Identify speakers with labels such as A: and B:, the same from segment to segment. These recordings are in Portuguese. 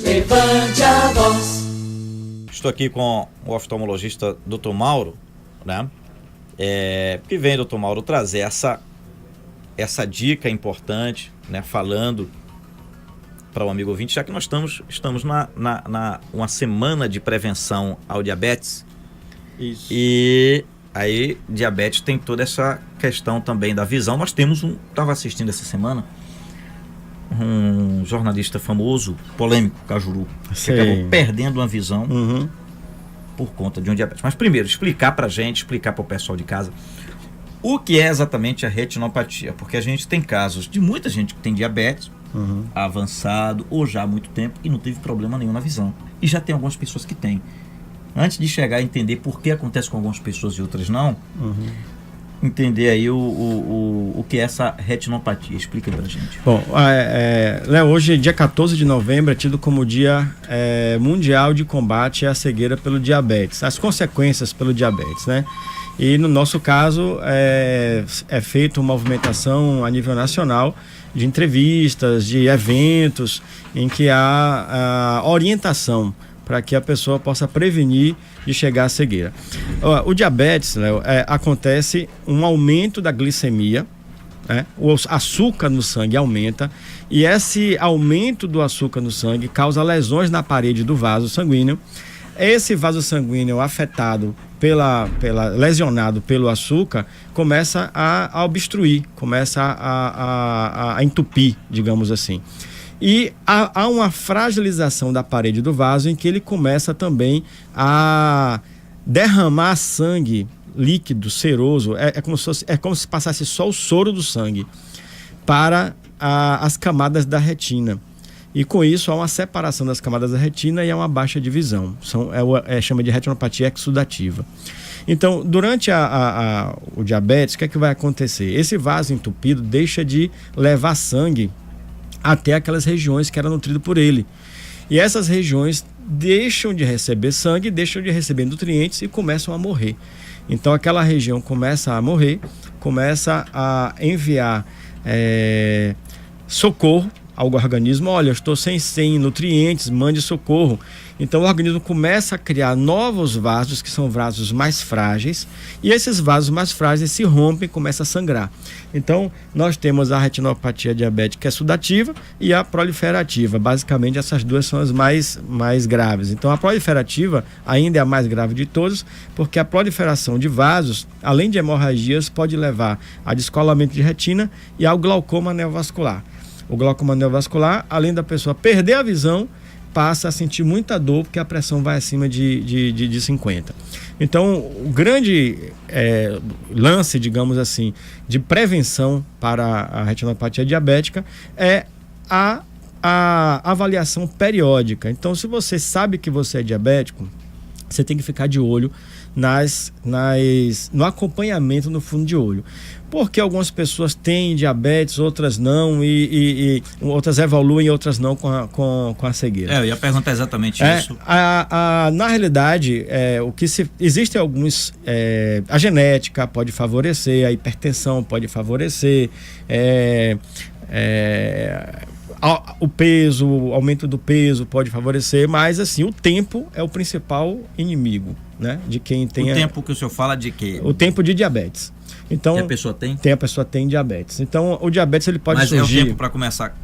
A: Levante a voz.
B: Estou aqui com o oftalmologista Dr. Mauro, né? Que vem, Dr. Mauro, trazer essa dica importante, né? Falando para o amigo ouvinte, já que nós estamos na uma semana de prevenção ao diabetes.
C: Isso.
B: E aí, diabetes tem toda essa questão também da visão. Nós temos estava assistindo essa semana um jornalista famoso, polêmico, Cajuru, que acabou perdendo uma visão por conta de um diabetes. Mas primeiro, explicar para o pessoal de casa o que é exatamente a retinopatia, porque a gente tem casos de muita gente que tem diabetes avançado ou já há muito tempo e não teve problema nenhum na visão. E já tem algumas pessoas que têm. Antes de chegar a entender por que acontece com algumas pessoas e outras não, entender aí o que é essa retinopatia. Explica pra gente.
C: Bom, Léo, hoje, dia 14 de novembro, é tido como Dia Mundial de Combate à Cegueira pelo Diabetes, as consequências pelo diabetes, né? E no nosso caso, é feita uma movimentação a nível nacional de entrevistas, de eventos, em que há a orientação para que a pessoa possa prevenir de chegar à cegueira. O diabetes, Léo, acontece um aumento da glicemia, né? O açúcar no sangue aumenta, e esse aumento do açúcar no sangue causa lesões na parede do vaso sanguíneo. Esse vaso sanguíneo afetado lesionado pelo açúcar começa a obstruir, começa a entupir, digamos assim. E há uma fragilização da parede do vaso em que ele começa também a derramar sangue líquido, seroso, é como se passasse só o soro do sangue para as camadas da retina. E com isso há uma separação das camadas da retina e há uma baixa de visão. Chama de retinopatia exudativa. Então, durante o diabetes, o que é que vai acontecer? Esse vaso entupido deixa de levar sangue até aquelas regiões que eram nutridas por ele. E essas regiões deixam de receber sangue, deixam de receber nutrientes e começam a morrer. Então aquela região começa a morrer, começa a enviar socorro ao organismo. Olha, eu estou sem nutrientes, mande socorro. Então o organismo começa a criar novos vasos, que são vasos mais frágeis, e esses vasos mais frágeis se rompem e começam a sangrar. Então nós temos a retinopatia diabética exudativa e a proliferativa. Basicamente essas duas são as mais graves. Então a proliferativa ainda é a mais grave de todas, porque a proliferação de vasos, além de hemorragias, pode levar a descolamento de retina e ao glaucoma neovascular. O glaucoma neovascular, além da pessoa perder a visão, passa a sentir muita dor porque a pressão vai acima de 50. Então, o grande lance, digamos assim, de prevenção para a retinopatia diabética é a avaliação periódica. Então, se você sabe que você é diabético, você tem que ficar de olho no acompanhamento no fundo de olho. Porque algumas pessoas têm diabetes, outras não, e outras evoluem, outras não com a cegueira.
B: Eu ia perguntar exatamente isso.
C: Na realidade, existem alguns... a genética pode favorecer, a hipertensão pode favorecer, o peso, o aumento do peso pode favorecer, mas assim, o tempo é o principal inimigo, né? De quem tem...
B: O tempo que o senhor fala de quê?
C: O tempo de diabetes. Então,
B: que a pessoa tem?
C: A pessoa tem diabetes. Então, o diabetes ele pode surgir...
B: Mas é o tempo para começar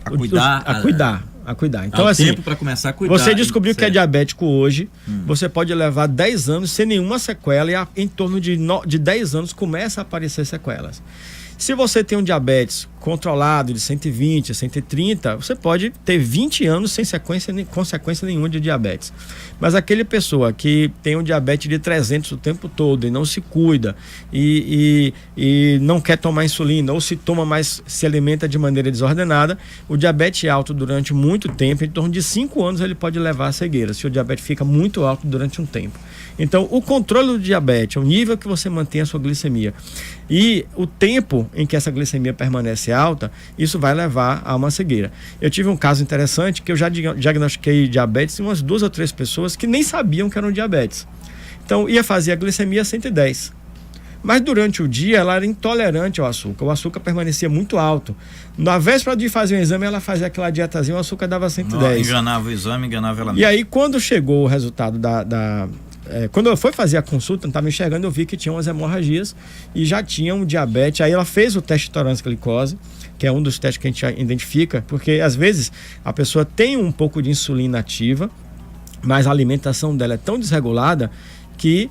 B: a cuidar?
C: A cuidar. Então, assim,
B: tempo para começar a cuidar.
C: Você descobriu que é diabético hoje, você pode levar 10 anos sem nenhuma sequela e em torno de 10 anos começa a aparecer sequelas. Se você tem um diabetes controlado de 120 a 130, você pode ter 20 anos sem consequência nenhuma de diabetes. Mas aquele pessoa que tem um diabetes de 300 o tempo todo e não se cuida e não quer tomar insulina ou se alimenta de maneira desordenada, o diabetes alto durante muito tempo, em torno de 5 anos, ele pode levar à cegueira, se o diabetes fica muito alto durante um tempo. Então, o controle do diabetes, o nível que você mantém a sua glicemia e o tempo em que essa glicemia permanece alta, isso vai levar a uma cegueira. Eu tive um caso interessante que eu já diagnostiquei diabetes em umas 2 ou 3 pessoas que nem sabiam que eram diabetes. Então, ia fazer a glicemia 110. Mas durante o dia ela era intolerante ao açúcar. O açúcar permanecia muito alto. Na véspera de fazer o exame, ela fazia aquela dietazinha, o açúcar dava 110.
B: Enganava o exame, enganava ela mesma.
C: E aí, quando chegou o resultado quando eu fui fazer a consulta, não estava enxergando, eu vi que tinha umas hemorragias e já tinha um diabetes. Aí ela fez o teste de tolerância à glicose, que é um dos testes que a gente identifica, porque às vezes a pessoa tem um pouco de insulina ativa, mas a alimentação dela é tão desregulada que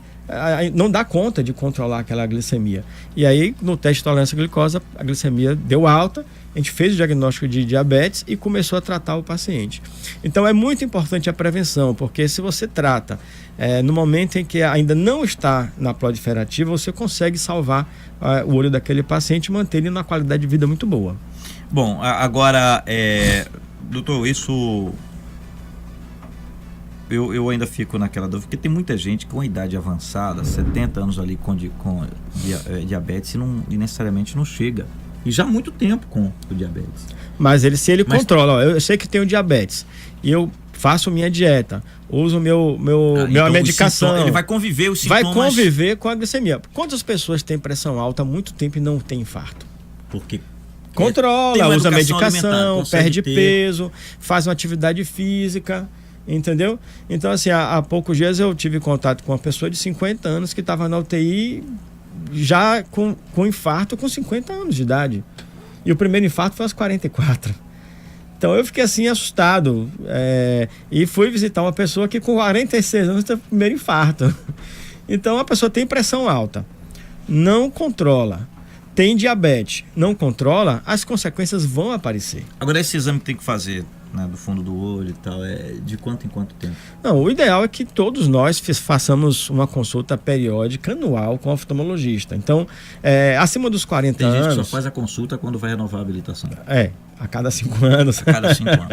C: não dá conta de controlar aquela glicemia. E aí, no teste de tolerância à glicose, a glicemia deu alta, a gente fez o diagnóstico de diabetes e começou a tratar o paciente. Então, é muito importante a prevenção, porque se você trata no momento em que ainda não está na proliferativa, você consegue salvar o olho daquele paciente e manter ele numa qualidade de vida muito boa.
B: Bom, agora, doutor, isso... Eu ainda fico naquela dúvida, porque tem muita gente com idade avançada, 70 anos ali com diabetes e necessariamente não chega. E já há muito tempo com o diabetes.
C: Mas se ele controla, ó, eu sei que tenho diabetes e eu faço minha dieta, uso minha medicação.
B: Ele vai conviver os sintomas.
C: Vai conviver com a glicemia. Quantas pessoas têm pressão alta há muito tempo e não tem infarto?
B: Porque
C: controla, usa medicação, perde peso, faz uma atividade física. Entendeu? Então, assim, há poucos dias eu tive contato com uma pessoa de 50 anos que estava na UTI já com infarto com 50 anos de idade. E o primeiro infarto foi aos 44. Então, eu fiquei assim assustado. E fui visitar uma pessoa que com 46 anos teve o primeiro infarto. Então, a pessoa tem pressão alta, não controla, tem diabetes, não controla, as consequências vão aparecer.
B: Agora, esse exame que tem que fazer, né, do fundo do olho e tal, de quanto em quanto tempo?
C: Não, o ideal é que todos nós façamos uma consulta periódica anual com o oftalmologista. Então, acima dos 40 anos...
B: Tem gente que só faz a consulta quando vai renovar a habilitação.
C: A cada 5 anos.
B: A cada 5 anos.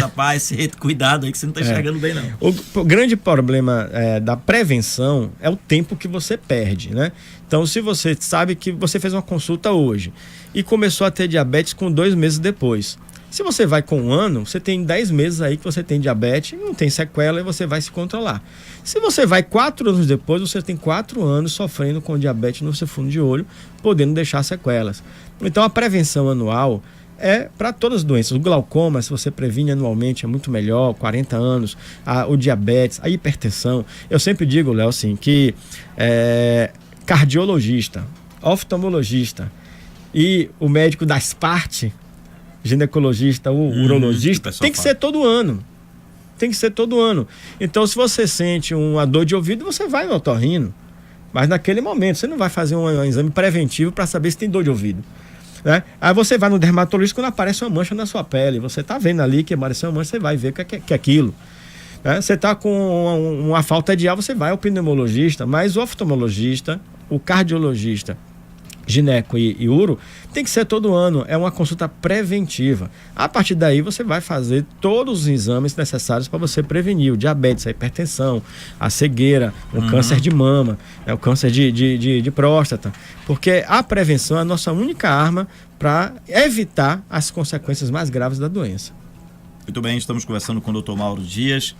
B: Rapaz, cuidado aí que você não está enxergando bem, não.
C: O grande problema da prevenção é o tempo que você perde, né? Então, se você sabe que você fez uma consulta hoje e começou a ter diabetes com 2 meses depois, se você vai com 1 ano, você tem 10 meses aí que você tem diabetes, não tem sequela e você vai se controlar. Se você vai 4 anos depois, você tem 4 anos sofrendo com diabetes no seu fundo de olho, podendo deixar sequelas. Então, a prevenção anual é para todas as doenças. O glaucoma, se você previne anualmente, é muito melhor, 40 anos. O diabetes, a hipertensão. Eu sempre digo, Léo, assim, que cardiologista, oftalmologista e o médico das partes, ginecologista ou urologista, tem que ser todo ano. Tem que ser todo ano. Então, se você sente uma dor de ouvido, você vai no otorrino. Mas naquele momento, você não vai fazer um exame preventivo para saber se tem dor de ouvido. Né? Aí você vai no dermatologista quando aparece uma mancha na sua pele. Você está vendo ali que apareceu uma mancha, você vai ver o que é aquilo. Né? Você está com uma falta de ar, você vai ao pneumologista. Mas o oftalmologista, o cardiologista, gineco e uro, tem que ser todo ano, é uma consulta preventiva. A partir daí você vai fazer todos os exames necessários para você prevenir o diabetes, a hipertensão, a cegueira, o câncer de mama, o câncer de próstata, porque a prevenção é a nossa única arma para evitar as consequências mais graves da doença.
B: Muito bem, estamos conversando com o Dr. Mauro Dias.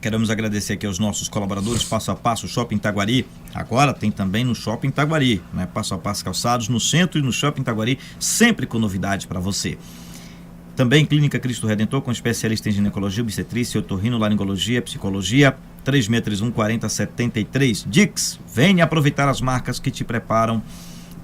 B: Queremos agradecer aqui aos nossos colaboradores, Passo a Passo, Shopping Taguari. Agora tem também no Shopping Taguari, né? Passo a Passo Calçados, no centro e no Shopping Taguari, sempre com novidades para você. Também Clínica Cristo Redentor, com especialista em ginecologia, obstetrícia, otorrinolaringologia, psicologia, 3631-4073. Dix, venha aproveitar as marcas que te preparam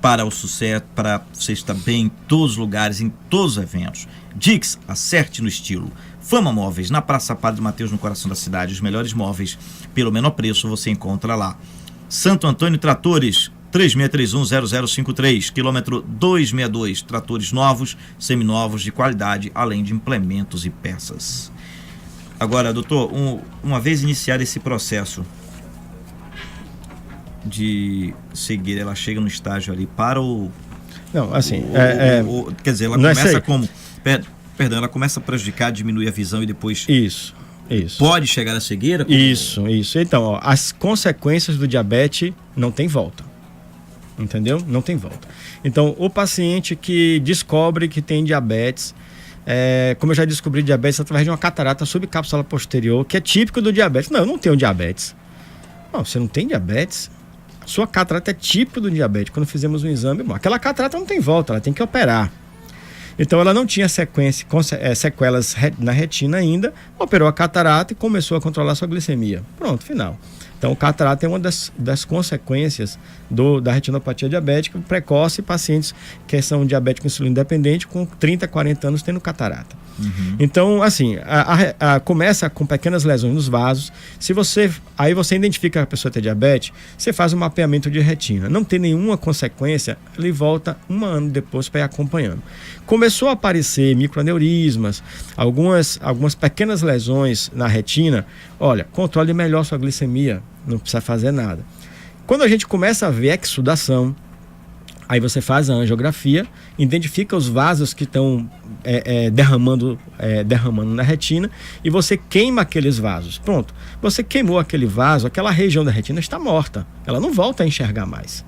B: para o sucesso, para você estar bem em todos os lugares, em todos os eventos. Dix, acerte no estilo. Fama Móveis, na Praça Padre Mateus, no coração da cidade. Os melhores móveis, pelo menor preço, você encontra lá. Santo Antônio Tratores, 3631-0053, quilômetro 262. Tratores novos, seminovos, de qualidade, além de implementos e peças. Agora, doutor, uma vez iniciado esse processo de cegueira, ela chega no estágio ali para o...
C: Não, assim...
B: quer dizer, ela começa como... Perdão, ela começa a prejudicar, diminuir a visão e depois...
C: Isso.
B: Pode chegar à cegueira?
C: Isso. Então, as consequências do diabetes não tem volta. Entendeu? Não tem volta. Então, o paciente que descobre que tem diabetes, como eu já descobri diabetes através de uma catarata subcapsular posterior, que é típico do diabetes. Não, eu não tenho diabetes. Não, você não tem diabetes? Sua catarata é típico do diabetes. Quando fizemos um exame, bom, aquela catarata não tem volta, ela tem que operar. Então ela não tinha sequelas na retina ainda, operou a catarata e começou a controlar sua glicemia. Pronto, final. Então, o catarata é uma das consequências da retinopatia diabética precoce, pacientes que são diabéticos insulino dependente com 30, 40 anos tendo catarata. Uhum. Então, assim, começa com pequenas lesões nos vasos. Aí você identifica que a pessoa tem diabetes, você faz um mapeamento de retina. Não tem nenhuma consequência, ele volta um ano depois para ir acompanhando. Começou a aparecer microaneurismas, algumas pequenas lesões na retina. Olha, controle melhor sua glicemia, não precisa fazer nada. Quando a gente começa a ver exudação, aí você faz a angiografia, identifica os vasos que estão derramando na retina e você queima aqueles vasos. Pronto, você queimou aquele vaso, aquela região da retina está morta, ela não volta a enxergar mais.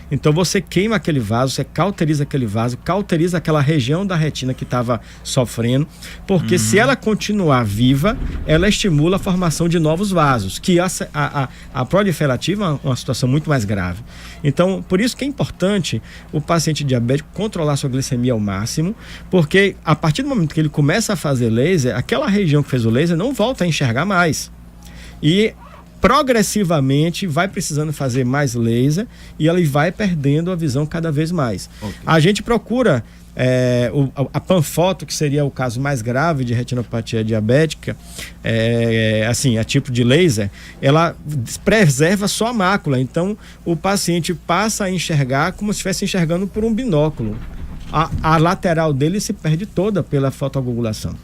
C: Então você queima aquele vaso, você cauteriza aquele vaso, cauteriza aquela região da retina que estava sofrendo, porque se ela continuar viva, ela estimula a formação de novos vasos, que a proliferativa é uma situação muito mais grave. Então, por isso que é importante o paciente diabético controlar sua glicemia ao máximo, porque a partir do momento que ele começa a fazer laser, aquela região que fez o laser não volta a enxergar mais. E progressivamente vai precisando fazer mais laser e ele vai perdendo a visão cada vez mais. Okay. A gente procura a panfoto, que seria o caso mais grave de retinopatia diabética, a tipo de laser, ela preserva só a mácula, então o paciente passa a enxergar como se estivesse enxergando por um binóculo. A lateral dele se perde toda pela fotocoagulação.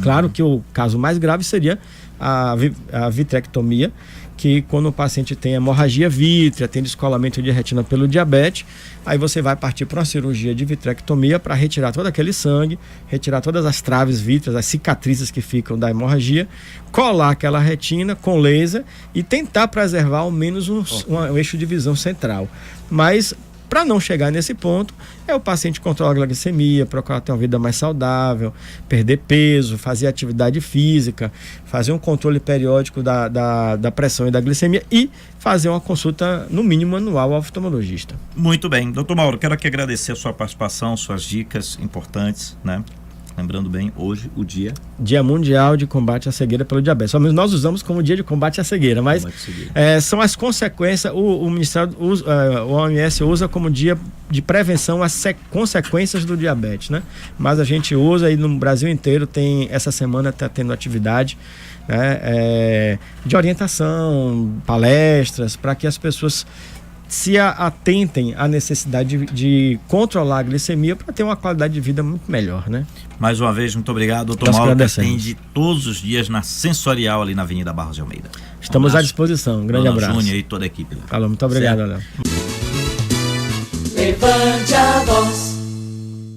C: Claro que o caso mais grave seria a vitrectomia, que quando o paciente tem hemorragia vítrea, tem descolamento de retina pelo diabetes, aí você vai partir para uma cirurgia de vitrectomia para retirar todo aquele sangue, retirar todas as traves vítreas, as cicatrizes que ficam da hemorragia, colar aquela retina com laser e tentar preservar ao menos um eixo de visão central. Mas para não chegar nesse ponto, o paciente controlar a glicemia, procurar ter uma vida mais saudável, perder peso, fazer atividade física, fazer um controle periódico da pressão e da glicemia e fazer uma consulta, no mínimo, anual ao oftalmologista.
B: Muito bem. Doutor Mauro, quero aqui agradecer a sua participação, suas dicas importantes, né? Lembrando bem, hoje o Dia
C: Mundial de Combate à Cegueira pelo Diabetes. Somente nós usamos como Dia de Combate à Cegueira, mas são as consequências, o Ministério, o OMS usa como Dia de Prevenção às consequências do diabetes, né? Mas a gente usa e no Brasil inteiro essa semana está tendo atividade, né, de orientação, palestras, para que as pessoas se atentem à necessidade de controlar a glicemia para ter uma qualidade de vida muito melhor, né?
B: Mais uma vez, muito obrigado, doutor Mauro, que atende todos os dias na Sensorial, ali na Avenida Barros de Almeida.
C: Estamos à disposição. Um grande abraço.
B: Júnior e toda a equipe.
C: Falou, muito obrigado, Léo.
A: Levante a voz.